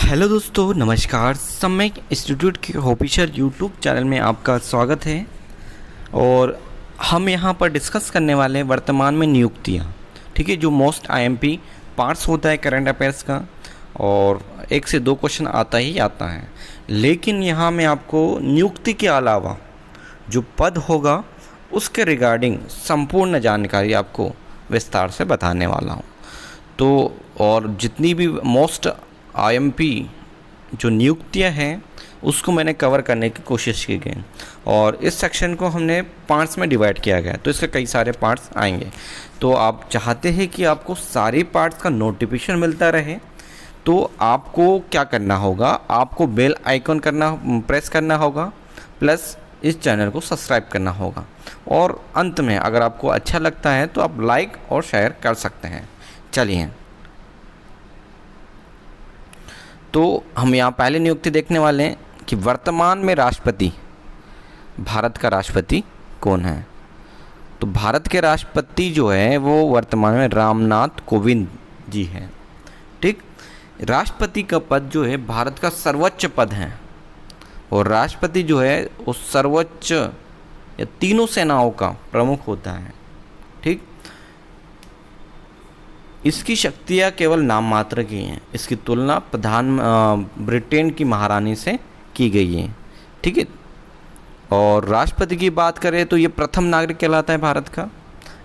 Hello दोस्तों, नमस्कार। सम्यक इंस्टीट्यूट के ऑफिशियल यूट्यूब चैनल में आपका स्वागत है। और हम यहाँ पर डिस्कस करने वाले हैं वर्तमान में नियुक्तियाँ। ठीक है, जो मोस्ट आईएमपी पार्ट्स होता है करंट अफेयर्स का, और 1 से 2 क्वेश्चन आता ही आता है। लेकिन यहाँ मैं आपको नियुक्ति के अलावा जो पद होगा उसके रिगार्डिंग संपूर्ण जानकारी आपको विस्तार से बताने वाला हूँ। तो और जितनी भी मोस्ट आईएमपी जो नियुक्तियां हैं उसको मैंने कवर करने की कोशिश की गई, और इस सेक्शन को हमने पार्ट्स में डिवाइड किया गया, तो इसके कई सारे पार्ट्स आएंगे। तो आप चाहते हैं कि आपको सारे पार्ट्स का नोटिफिकेशन मिलता रहे, तो आपको क्या करना होगा, आपको बेल आइकन प्रेस करना होगा, प्लस इस चैनल को सब्सक्राइब करना होगा। और अंत में अगर आपको अच्छा लगता है तो आप लाइक और शेयर कर सकते हैं। चलिए, तो हम यहाँ पहले नियुक्ति देखने वाले हैं कि वर्तमान में राष्ट्रपति, भारत का राष्ट्रपति कौन है। तो भारत के राष्ट्रपति जो है वो वर्तमान में रामनाथ कोविंद जी हैं। ठीक, राष्ट्रपति का पद जो है भारत का सर्वोच्च पद है, और राष्ट्रपति जो है वो सर्वोच्च या तीनों सेनाओं का प्रमुख होता है। ठीक, इसकी शक्तियाँ केवल नाम मात्र की हैं। इसकी तुलना ब्रिटेन की महारानी से की गई है। ठीक है, और राष्ट्रपति की बात करें तो ये प्रथम नागरिक कहलाता है भारत का।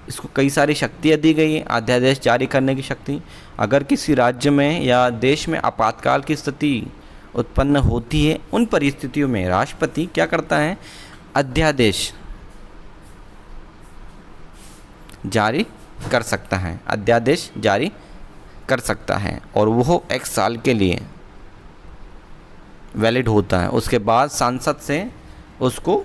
इसको कई सारी शक्तियाँ दी गई हैं। अध्यादेश जारी करने की शक्ति, अगर किसी राज्य में या देश में आपातकाल की स्थिति उत्पन्न होती है, उन परिस्थितियों में राष्ट्रपति क्या करता है, अध्यादेश जारी कर सकता है, अध्यादेश जारी कर सकता है, और वो 1 साल के लिए वैलिड होता है। उसके बाद सांसद से उसको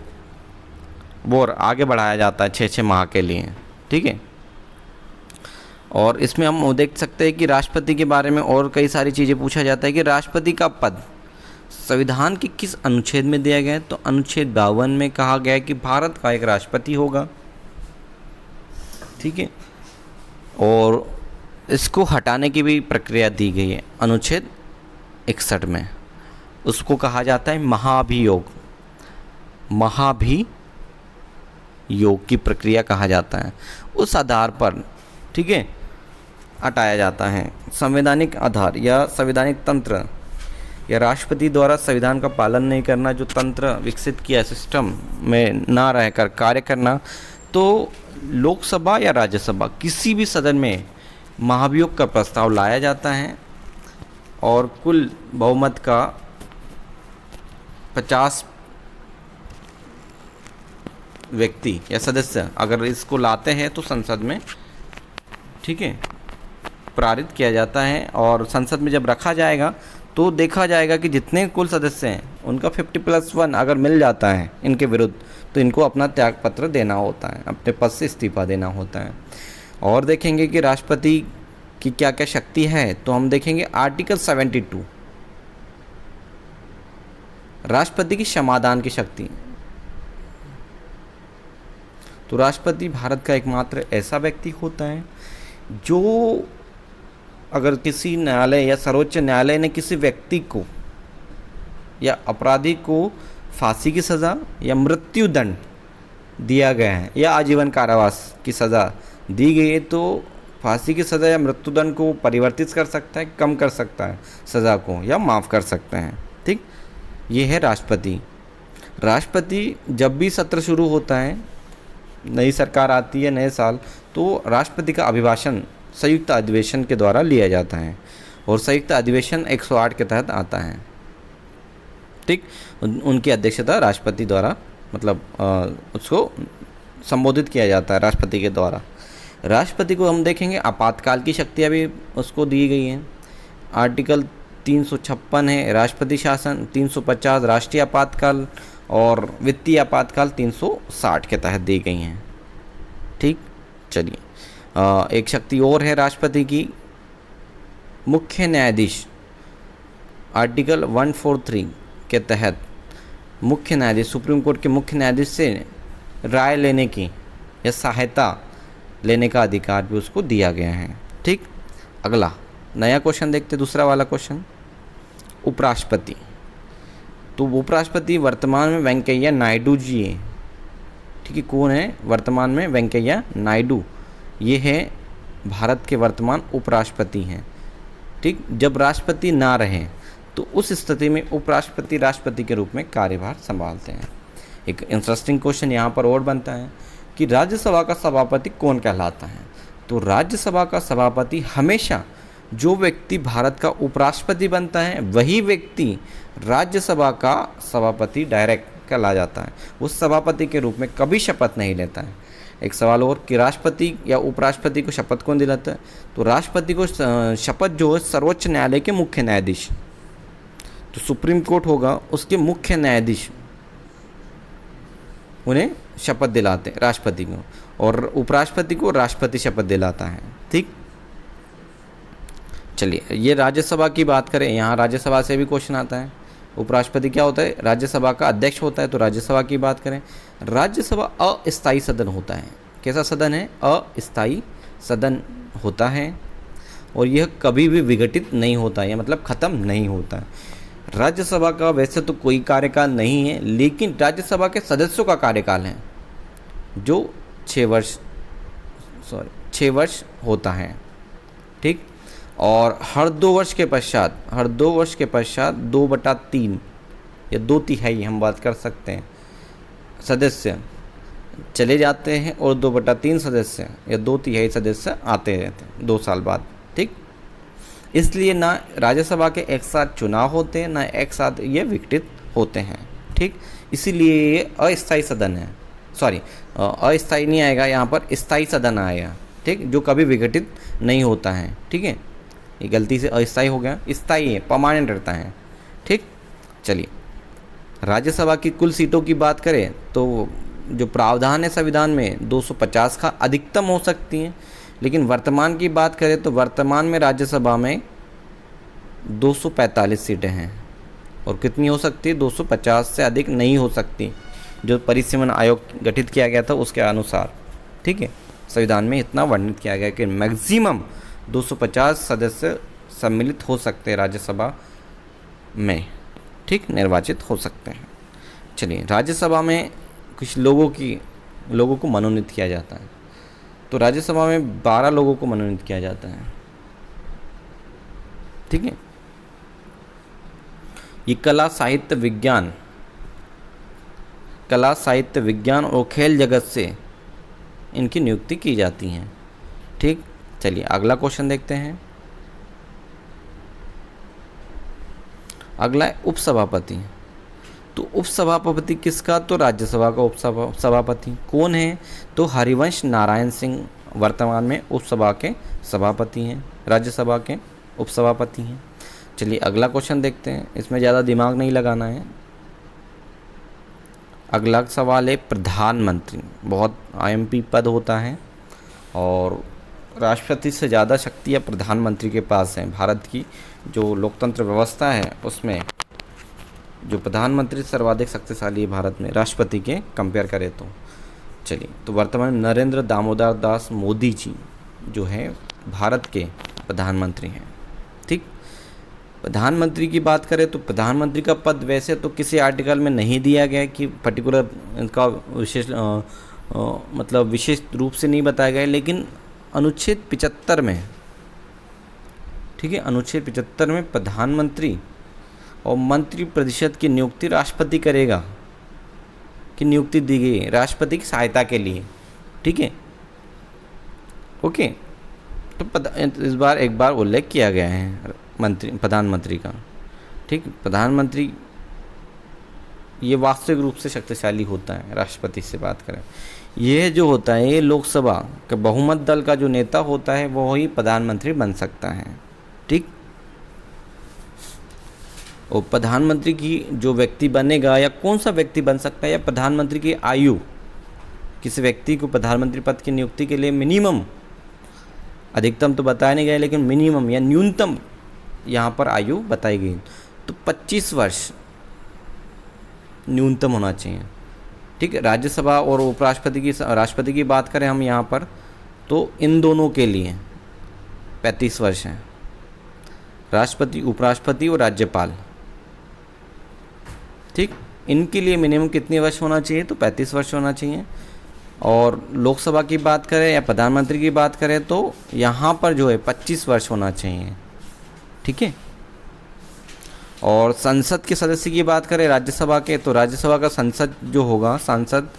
वो आगे बढ़ाया जाता है 6-6 माह के लिए। ठीक है, और इसमें हम देख सकते हैं कि राष्ट्रपति के बारे में और कई सारी चीज़ें पूछा जाता है कि राष्ट्रपति का पद संविधान के किस अनुच्छेद में दिया गया है। तो अनुच्छेद 52 में कहा गया है कि भारत का एक राष्ट्रपति होगा। ठीक है, और इसको हटाने की भी प्रक्रिया दी गई है अनुच्छेद 61 में। उसको कहा जाता है महाभियोग, महाभियोग की प्रक्रिया कहा जाता है। उस आधार पर, ठीक है, हटाया जाता है। संवैधानिक आधार या संवैधानिक तंत्र या राष्ट्रपति द्वारा संविधान का पालन नहीं करना, जो तंत्र विकसित किया सिस्टम में ना रहकर कार्य करना, तो लोकसभा या राज्यसभा किसी भी सदन में महाभियोग का प्रस्ताव लाया जाता है, और कुल बहुमत का 50 व्यक्ति या सदस्य अगर इसको लाते हैं तो संसद में, ठीक है, पारित किया जाता है। और संसद में जब रखा जाएगा तो देखा जाएगा कि जितने कुल सदस्य हैं उनका 50+1 अगर मिल जाता है इनके विरुद्ध, तो इनको अपना त्यागपत्र देना होता है, अपने पद से इस्तीफा देना होता है। और देखेंगे कि राष्ट्रपति की क्या क्या शक्ति है, तो हम देखेंगे आर्टिकल 72, राष्ट्रपति की क्षमादान की शक्ति। तो राष्ट्रपति भारत का एकमात्र ऐसा व्यक्ति होता है जो अगर किसी न्यायालय या सर्वोच्च न्यायालय ने किसी व्यक्ति को या अपराधी को फांसी की सज़ा या मृत्यु दंड दिया गया है या आजीवन कारावास की सज़ा दी गई है, तो फांसी की सज़ा या मृत्युदंड को परिवर्तित कर सकता है, कम कर सकता है सज़ा को, या माफ़ कर सकते हैं। ठीक, ये है राष्ट्रपति। राष्ट्रपति जब भी सत्र शुरू होता है, नई सरकार आती है, नए साल, तो राष्ट्रपति का अभिभाषण संयुक्त अधिवेशन के द्वारा लिया जाता है, और संयुक्त अधिवेशन 108 के तहत आता है। ठीक, उनकी अध्यक्षता राष्ट्रपति द्वारा, मतलब उसको संबोधित किया जाता है राष्ट्रपति के द्वारा। राष्ट्रपति को हम देखेंगे आपातकाल की शक्तियाँ भी उसको दी गई हैं। आर्टिकल 356 है राष्ट्रपति शासन, 350 राष्ट्रीय आपातकाल, और वित्तीय आपातकाल 360 के तहत दी गई हैं। ठीक, चलिए, एक शक्ति और है राष्ट्रपति की, मुख्य न्यायाधीश। आर्टिकल 143 के तहत मुख्य न्यायाधीश, सुप्रीम कोर्ट के मुख्य न्यायाधीश से राय लेने की या सहायता लेने का अधिकार भी उसको दिया गया है। ठीक, अगला नया क्वेश्चन देखते, दूसरा वाला क्वेश्चन। उपराष्ट्रपति, तो उपराष्ट्रपति वर्तमान में वेंकैया नायडू जी हैं। ठीक है, कौन है वर्तमान में? वेंकैया नायडू, ये है भारत के वर्तमान उपराष्ट्रपति हैं। ठीक, जब राष्ट्रपति ना रहें तो उस स्थिति में उपराष्ट्रपति राष्ट्रपति के रूप में कार्यभार संभालते हैं। एक इंटरेस्टिंग क्वेश्चन यहाँ पर और बनता है कि राज्यसभा का सभापति कौन कहलाता है? तो राज्यसभा का सभापति हमेशा जो व्यक्ति भारत का उपराष्ट्रपति बनता है वही व्यक्ति राज्यसभा का सभापति डायरेक्ट कहला जाता है। वो सभापति के रूप में कभी शपथ नहीं लेता है। एक सवाल और कि राष्ट्रपति या उपराष्ट्रपति को शपथ कौन दिलाता है? तो राष्ट्रपति को शपथ जो है सर्वोच्च न्यायालय के मुख्य न्यायाधीश, तो सुप्रीम कोर्ट होगा उसके मुख्य न्यायाधीश उन्हें शपथ दिलाते हैं राष्ट्रपति को, और उपराष्ट्रपति को राष्ट्रपति शपथ दिलाता है। ठीक, चलिए ये राज्यसभा की बात करें, यहाँ राज्यसभा से भी क्वेश्चन आता है। उपराष्ट्रपति क्या होता है? राज्यसभा का अध्यक्ष होता है। तो राज्यसभा की बात करें, राज्यसभा अस्थायी सदन होता है। कैसा सदन है? अस्थायी सदन होता है, और यह कभी भी विघटित नहीं होता है, मतलब ख़त्म नहीं होता है। राज्यसभा का वैसे तो कोई कार्यकाल नहीं है, लेकिन राज्यसभा के सदस्यों का कार्यकाल है जो 6 वर्ष होता है। ठीक, और हर 2 वर्ष के पश्चात 2/3 या 2/3 हम बात कर सकते हैं सदस्य चले जाते हैं, और 2/3 सदस्य या 2/3 सदस्य आते रहते हैं 2 साल बाद। ठीक, इसलिए ना राज्यसभा के एक साथ चुनाव होते हैं, ना एक साथ ये विघटित होते हैं। ठीक, इसीलिए ये अस्थायी सदन है। सॉरी, अस्थायी नहीं आएगा यहाँ पर, स्थायी सदन आएगा। ठीक, जो कभी विघटित नहीं होता है। ठीक है, ये गलती से अस्थायी हो गया, स्थायी है, परमानेंट रहता है। ठीक, चलिए राज्यसभा की कुल सीटों की बात करें तो जो प्रावधान है संविधान में 250 का अधिकतम हो सकती हैं, लेकिन वर्तमान की बात करें तो वर्तमान में राज्यसभा में 245 सीटें हैं, और कितनी हो सकती है? 250 से अधिक नहीं हो सकती, जो परिसीमन आयोग गठित किया गया था उसके अनुसार। ठीक है, संविधान में इतना वर्णित किया गया कि मैक्सिमम 250 सदस्य सम्मिलित हो सकते हैं राज्यसभा में। ठीक, निर्वाचित हो सकते हैं। चलिए राज्यसभा में कुछ लोगों को मनोनीत किया जाता है। तो राज्यसभा में 12 लोगों को मनोनीत किया जाता है। ठीक है, ये कला साहित्य विज्ञान और खेल जगत से इनकी नियुक्ति की जाती है। ठीक, चलिए अगला क्वेश्चन देखते हैं। अगला है उपसभापति। तो उपसभापति किसका? तो राज्यसभा का उपसभापति कौन है? तो हरिवंश नारायण सिंह वर्तमान में उपसभा के सभापति हैं, राज्यसभा के उपसभापति हैं। चलिए अगला क्वेश्चन देखते हैं, इसमें ज़्यादा दिमाग नहीं लगाना है। अगला सवाल है प्रधानमंत्री। बहुत आईएमपी पद होता है, और राष्ट्रपति से ज़्यादा शक्तियाँ प्रधानमंत्री के पास हैं। भारत की जो लोकतंत्र व्यवस्था है उसमें जो प्रधानमंत्री सर्वाधिक शक्तिशाली है भारत में, राष्ट्रपति के कंपेयर करें तो। चलिए, तो वर्तमान में नरेंद्र दामोदर दास मोदी जी जो है भारत के प्रधानमंत्री हैं। ठीक, प्रधानमंत्री की बात करें तो प्रधानमंत्री का पद वैसे तो किसी आर्टिकल में नहीं दिया गया कि पर्टिकुलर इनका विशेष रूप से नहीं बताया गया, लेकिन अनुच्छेद 75 में, ठीक है, अनुच्छेद 75 में प्रधानमंत्री और मंत्री परिषद की नियुक्ति राष्ट्रपति करेगा, की नियुक्ति दी गई है राष्ट्रपति की सहायता के लिए। ठीक है, ओके। तो इस बार एक बार उल्लेख किया गया है प्रधानमंत्री का। ठीक, प्रधानमंत्री ये वास्तविक रूप से शक्तिशाली होता है राष्ट्रपति से बात करें। यह जो होता है ये लोकसभा का बहुमत दल का जो नेता होता है वो ही प्रधानमंत्री बन सकता है। ठीक, और प्रधानमंत्री की जो व्यक्ति बनेगा या कौन सा व्यक्ति बन सकता है, या प्रधानमंत्री की आयु, किसी व्यक्ति को प्रधानमंत्री पद की नियुक्ति के लिए मिनिमम, अधिकतम तो बताया नहीं गया लेकिन मिनिमम या न्यूनतम यहाँ पर आयु बताई गई, तो 25 वर्ष न्यूनतम होना चाहिए। ठीक है, राज्यसभा और राष्ट्रपति की बात करें हम यहाँ पर, तो इन दोनों के लिए 35 वर्ष हैं, राष्ट्रपति, उपराष्ट्रपति और राज्यपाल। ठीक। इनके लिए मिनिमम कितने वर्ष होना चाहिए, तो 35 वर्ष होना चाहिए। और लोकसभा की बात करें या प्रधानमंत्री की बात करें तो यहाँ पर जो है 25 वर्ष होना चाहिए, ठीक है। और संसद के सदस्य की बात करें राज्यसभा के, तो राज्यसभा का संसद जो होगा सांसद,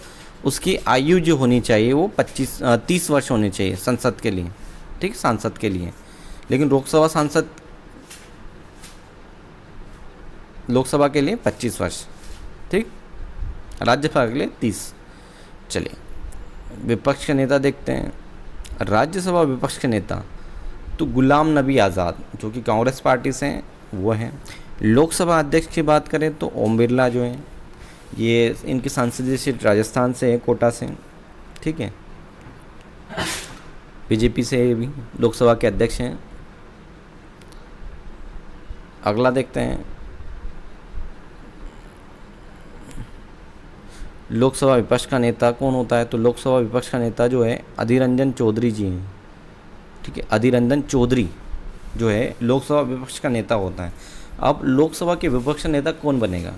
उसकी आयु जो होनी चाहिए वो 30 वर्ष होनी चाहिए संसद के लिए, ठीक, सांसद के लिए। लेकिन लोकसभा के लिए 25 वर्ष, ठीक, राज्यसभा के लिए 30। चलिए विपक्ष के नेता देखते हैं। राज्यसभा विपक्ष के नेता तो गुलाम नबी आज़ाद जो कि कांग्रेस पार्टी से हैं वो हैं। लोकसभा अध्यक्ष की बात करें तो ओम बिरला जो हैं, ये इनकी संसदीय सीट राजस्थान से है, कोटा से, ठीक है, बीजेपी से ये भी लोकसभा के अध्यक्ष हैं। अगला देखते हैं लोकसभा विपक्ष का नेता कौन होता है, तो लोकसभा विपक्ष का नेता जो है अधीर रंजन चौधरी जी हैं, ठीक है, अधीर रंजन चौधरी जो है लोकसभा विपक्ष का नेता होता है। अब लोकसभा के विपक्ष नेता कौन बनेगा,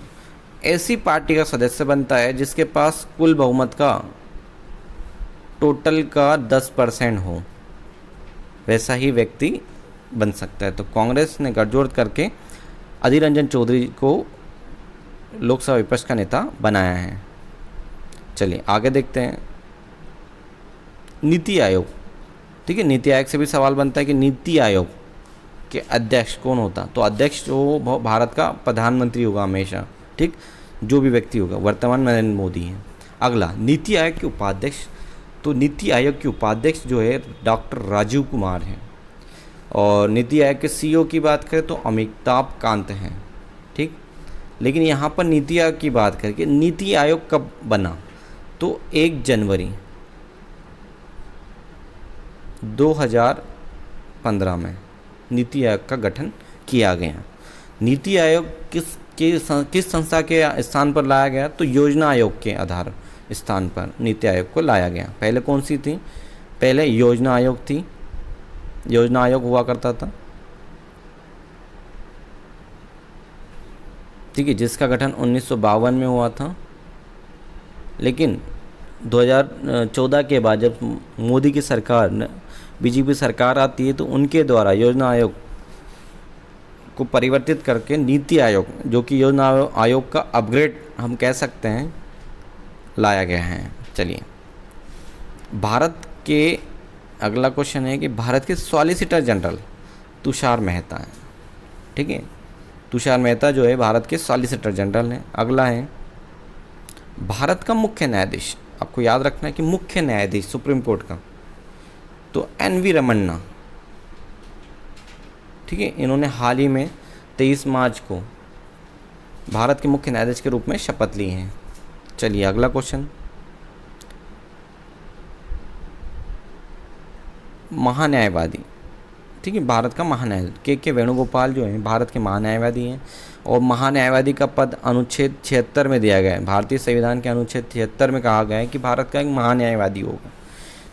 ऐसी पार्टी का सदस्य बनता है जिसके पास कुल बहुमत का टोटल का 10% हो, वैसा ही व्यक्ति बन सकता है। तो कांग्रेस ने गठजोड़ करके अधीर रंजन चौधरी को लोकसभा विपक्ष का नेता बनाया है। चलिए आगे देखते हैं नीति आयोग, ठीक है। नीति आयोग से भी सवाल बनता है कि नीति आयोग के अध्यक्ष कौन होता, तो अध्यक्ष जो भारत का प्रधानमंत्री होगा हमेशा, ठीक, जो भी व्यक्ति होगा, वर्तमान में नरेंद्र मोदी हैं। अगला नीति आयोग के उपाध्यक्ष, तो नीति आयोग के उपाध्यक्ष जो है डॉक्टर राजीव कुमार हैं। और नीति आयोग के सीईओ की बात करें तो अमिताभ कांत हैं, ठीक। लेकिन यहाँ पर नीति आयोग की बात करके नीति आयोग कब बना, तो 1 जनवरी 2015 में नीति आयोग का गठन किया गया। नीति आयोग किस संस्था के स्थान पर लाया गया, तो योजना आयोग के आधार स्थान पर नीति आयोग को लाया गया। पहले कौन सी थी, पहले योजना आयोग थी, योजना आयोग हुआ करता था, ठीक है, जिसका गठन 1952 में हुआ था। लेकिन 2014 के बाद जब मोदी की सरकार, बीजेपी सरकार आती है, तो उनके द्वारा योजना आयोग को परिवर्तित करके नीति आयोग, जो कि योजना आयोग का अपग्रेड हम कह सकते हैं, लाया गया है। चलिए भारत के अगला क्वेश्चन है कि भारत के सॉलिसिटर जनरल तुषार मेहता है, ठीक है, तुषार मेहता जो है भारत के सॉलिसिटर जनरल हैं। अगला है भारत का मुख्य न्यायाधीश, आपको याद रखना है कि मुख्य न्यायाधीश सुप्रीम कोर्ट का, तो एन.वी. रमन्ना, ठीक है, इन्होंने हाल ही में 23 मार्च को भारत के मुख्य न्यायाधीश के रूप में शपथ ली है। चलिए अगला क्वेश्चन, महान्यायवादी, ठीक है, भारत का महान्यायवादी के वेणुगोपाल जो हैं भारत के महान्यायवादी हैं। और महान्यायवादी का पद अनुच्छेद 76 में दिया गया है, भारतीय संविधान के अनुच्छेद 76 में कहा गया है कि भारत का एक महान्यायवादी होगा,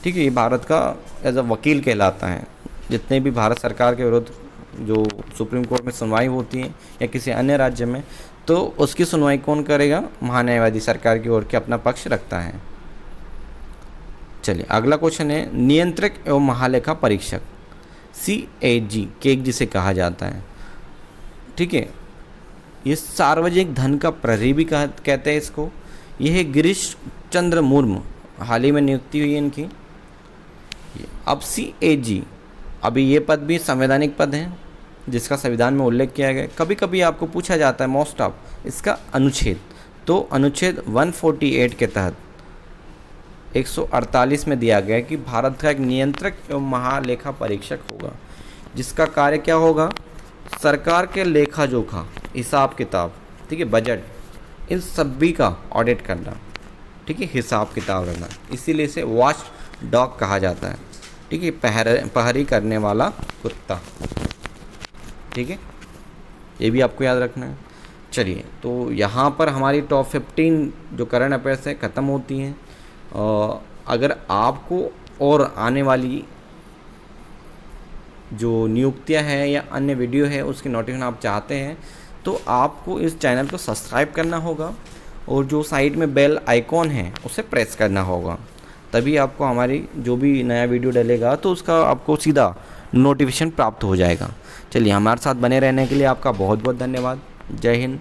ठीक है। ये भारत का एज अ वकील कहलाता है। जितने भी भारत सरकार के विरुद्ध जो सुप्रीम कोर्ट में सुनवाई होती है या किसी अन्य राज्य में, तो उसकी सुनवाई कौन करेगा, महान्यायवादी सरकार की ओर के अपना पक्ष रखता है। चलिए अगला क्वेश्चन है नियंत्रक एवं महालेखा परीक्षक, CAG, केग जिसे कहा जाता है, ठीक है। ये सार्वजनिक धन का प्रहरी भी कहते हैं इसको। यह है गिरीश चंद्र मुर्मू, हाल ही में नियुक्ति हुई है इनकी। अब CAG, अभी ये पद भी संवैधानिक पद है जिसका संविधान में उल्लेख किया गया है। कभी कभी आपको पूछा जाता है मोस्ट ऑफ इसका अनुच्छेद, तो अनुच्छेद 148 के तहत 148 में दिया गया है कि भारत का एक नियंत्रक एवं महालेखा परीक्षक होगा, जिसका कार्य क्या होगा, सरकार के लेखा जोखा, हिसाब किताब, ठीक है, बजट, इन सभी का ऑडिट करना, ठीक है, हिसाब किताब रखना। इसीलिए इसे वॉच डॉग कहा जाता है, ठीक है, पहरी करने वाला कुत्ता, ठीक है, ये भी आपको याद रखना है। चलिए तो यहाँ पर हमारी टॉप 15 जो करंट अफेयर्स है ख़त्म होती हैं। अगर आपको और आने वाली जो नियुक्तियाँ हैं या अन्य वीडियो है उसकी नोटिफिकेशन आप चाहते हैं, तो आपको इस चैनल को सब्सक्राइब करना होगा और जो साइड में बेल आइकॉन है उसे प्रेस करना होगा, तभी आपको हमारी जो भी नया वीडियो डलेगा तो उसका आपको सीधा नोटिफिकेशन प्राप्त हो जाएगा। चलिए, हमारे साथ बने रहने के लिए आपका बहुत बहुत धन्यवाद। जय हिंद।